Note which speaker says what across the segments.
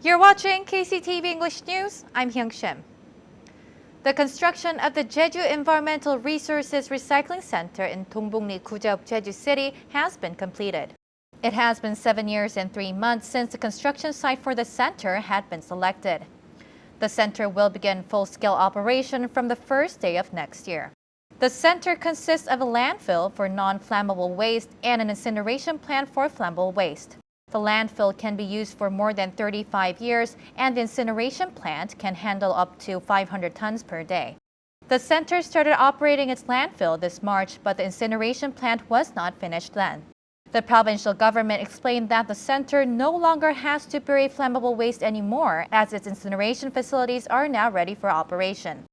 Speaker 1: You're watching KCTV English News. I'm Hyung Shim. The construction of the Jeju Environmental Resources Recycling Center in Dongbongli Gujeop, Jeju City has been completed. It has been 7 years and 3 months since the construction site for the center had been selected. The center will begin full-scale operation from the first day of next year. The center consists of a landfill for non-flammable waste and an incineration plant for flammable waste. The landfill can be used for more than 35 years, and the incineration plant can handle up to 500 tons per day. The center started operating its landfill this March, but the incineration plant was not finished then. The provincial government explained that the center no longer has to bury flammable waste anymore, as its incineration facilities are now ready for operation.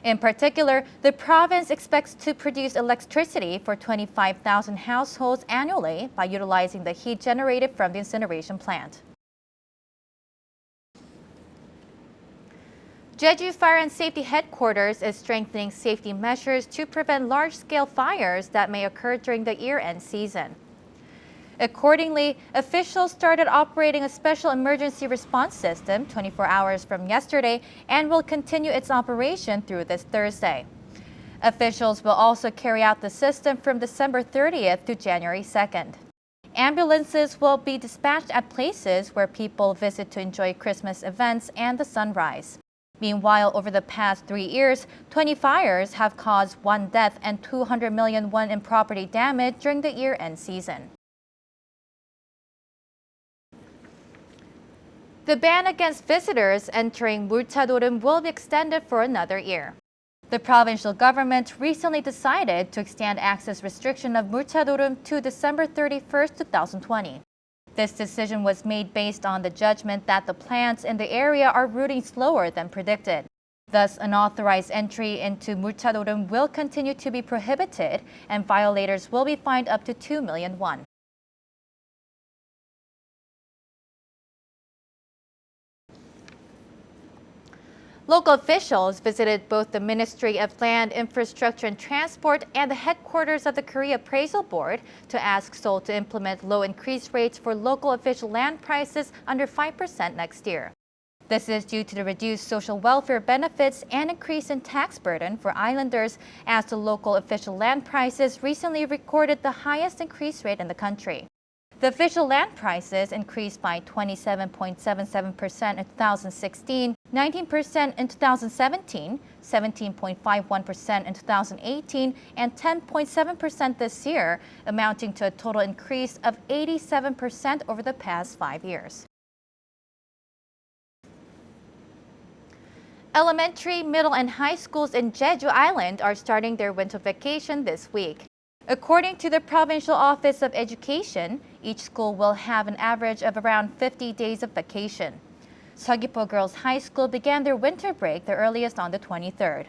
Speaker 1: In particular, the province expects to produce electricity for 25,000 households annually by utilizing the heat generated from the incineration plant. Jeju Fire and Safety Headquarters is strengthening safety measures to prevent large-scale fires that may occur during the year-end season. Accordingly, officials started operating a special emergency response system 24 hours from yesterday and will continue its operation through this Thursday. Officials will also carry out the system from December 30th to January 2nd. Ambulances will be dispatched at places where people visit to enjoy Christmas events and the sunrise. Meanwhile, over the past 3 years, 20 fires have caused 1 death and 200 million won in property damage during the year-end season. The ban against visitors entering Multadorum will be extended for another year. The provincial government recently decided to extend access restriction of Multadorum to December 31st, 2020. This decision was made based on the judgment that the plants in the area are rooting slower than predicted. Thus, unauthorized entry into Multadorum will continue to be prohibited, and violators will be fined up to 2 million won. Local officials visited both the Ministry of Land, Infrastructure and Transport and the headquarters of the Korea Appraisal Board to ask Seoul to implement low increase rates for local official land prices under 5% next year. This is due to the reduced social welfare benefits and increase in tax burden for islanders, as the local official land prices recently recorded the highest increase rate in the country. The official land prices increased by 27.77% in 2016, 19% in 2017, 17.51% in 2018, and 10.7% this year, amounting to a total increase of 87% over the past 5 years. Elementary, middle, and high schools in Jeju Island are starting their winter vacation this week. According to the Provincial Office of Education, each school will have an average of around 50 days of vacation. Seogwipo Girls High School began their winter break the earliest on the 23rd.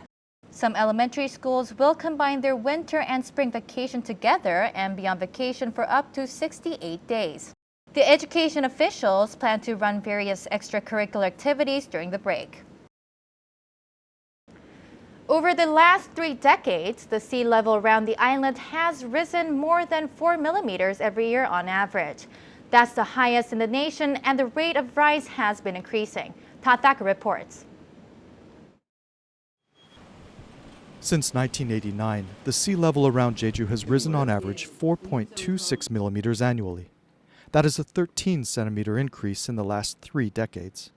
Speaker 1: Some elementary schools will combine their winter and spring vacation together and be on vacation for up to 68 days. The education officials plan to run various extracurricular activities during the break. Over the last 3 decades, the sea level around the island has risen more than 4 millimeters every year on average. That's the highest in the nation, and the rate of rise has been increasing. Tatak reports.
Speaker 2: Since 1989, the sea level around Jeju has risen on average 4.26 millimeters annually. That is a 13-centimeter increase in the last 3 decades.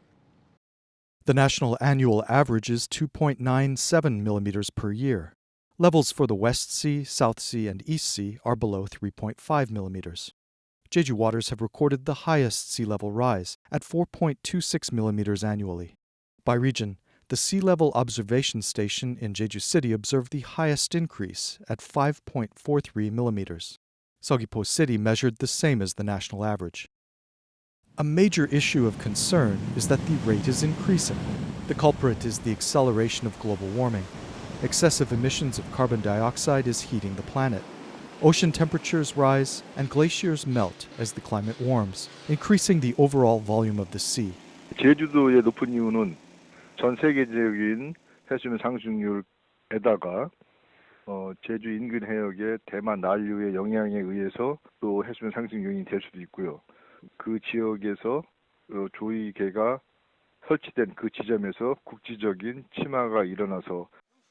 Speaker 2: The national annual average is 2.97 millimeters per year. Levels for the West Sea, South Sea, and East Sea are below 3.5 millimeters. Jeju waters have recorded the highest sea level rise at 4.26 millimeters annually. By region, the Sea Level Observation Station in Jeju City observed the highest increase at 5.43 millimeters. Seogwipo City measured the same as the national average. A major issue of concern is that the rate is increasing. The culprit is the acceleration of global warming. Excessive emissions of carbon dioxide is heating the planet. Ocean temperatures rise and glaciers melt as the climate warms, increasing the overall volume of the sea.
Speaker 3: 제주도의 높은 이유는 전 세계적인 해수면 상승률에다가 제주 인근 해역의 대만 난류의 영향에 의해서 또 해수면 상승 요인이 될 수도 있고요. 그 지역에서 조이개가 설치된 그 지점에서 국지적인 침하가 일어나서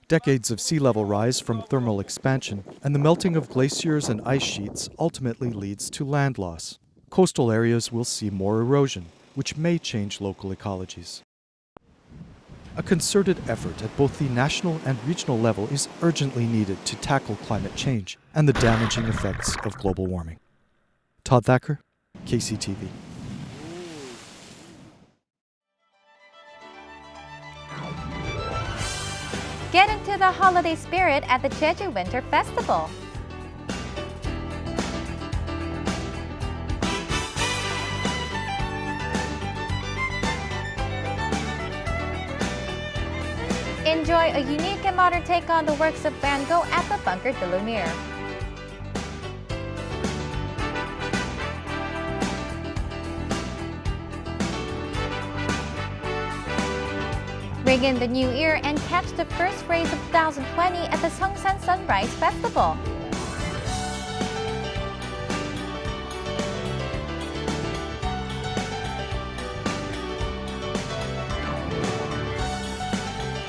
Speaker 2: Decades of sea level rise from thermal expansion and the melting of glaciers and ice sheets ultimately leads to land loss. Coastal areas will see more erosion, which may change local ecologies. A concerted effort at both the national and regional level is urgently needed to tackle climate change and the damaging effects of global warming. Todd Thacker, KCTV.
Speaker 1: Get into the holiday spirit at the Jeju Winter Festival. Enjoy a unique and modern take on the works of Van Gogh at the Bunker de Lumiere. Ring in the new year and catch the first rays of 2020 at the Seongsan Sunrise Festival.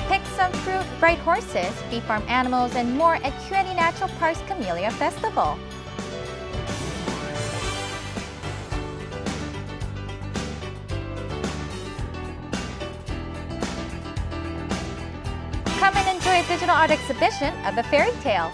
Speaker 1: Pick some fruit, ride horses, bee farm animals, and more at QNE Natural Park's Camellia Festival. Come and enjoy a digital art exhibition of a fairy tale.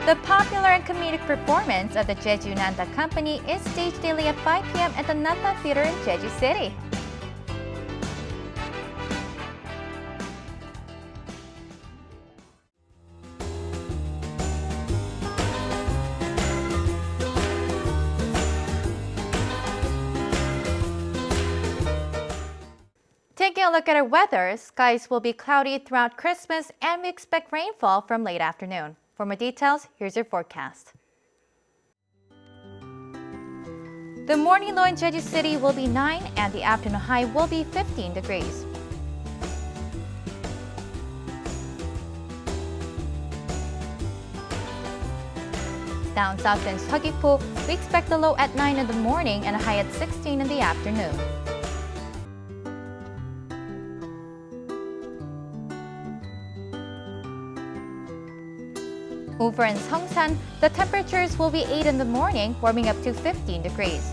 Speaker 1: The popular and comedic performance of the Jeju Nanta Company is staged daily at 5 p.m. at the Nanta Theater in Jeju City. Taking a look at our weather, skies will be cloudy throughout Christmas and we expect rainfall from late afternoon. For more details, here's your forecast. The morning low in Jeju City will be 9 and the afternoon high will be 15 degrees. Down south in Seogwipo, we expect a low at 9 in the morning and a high at 16 in the afternoon. Over in Seongsan, the temperatures will be 8 in the morning, warming up to 15 degrees.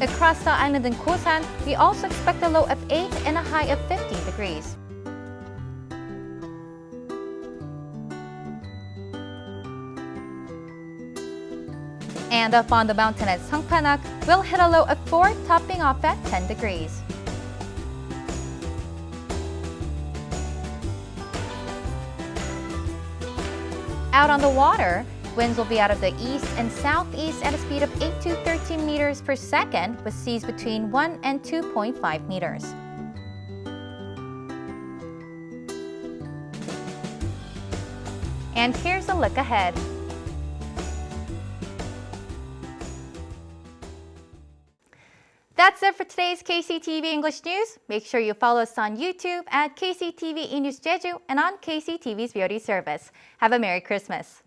Speaker 1: Across the island in Kosan, we also expect a low of 8 and a high of 15 degrees. And up on the mountain at Songpanak, we'll hit a low of 4, topping off at 10 degrees. Out on the water, winds will be out of the east and southeast at a speed of 8 to 13 meters per second, with seas between 1 and 2.5 meters. And here's a look ahead. That's it for today's KCTV English News. Make sure you follow us on YouTube at KCTV E-News Jeju and on KCTV's VOD service. Have a Merry Christmas.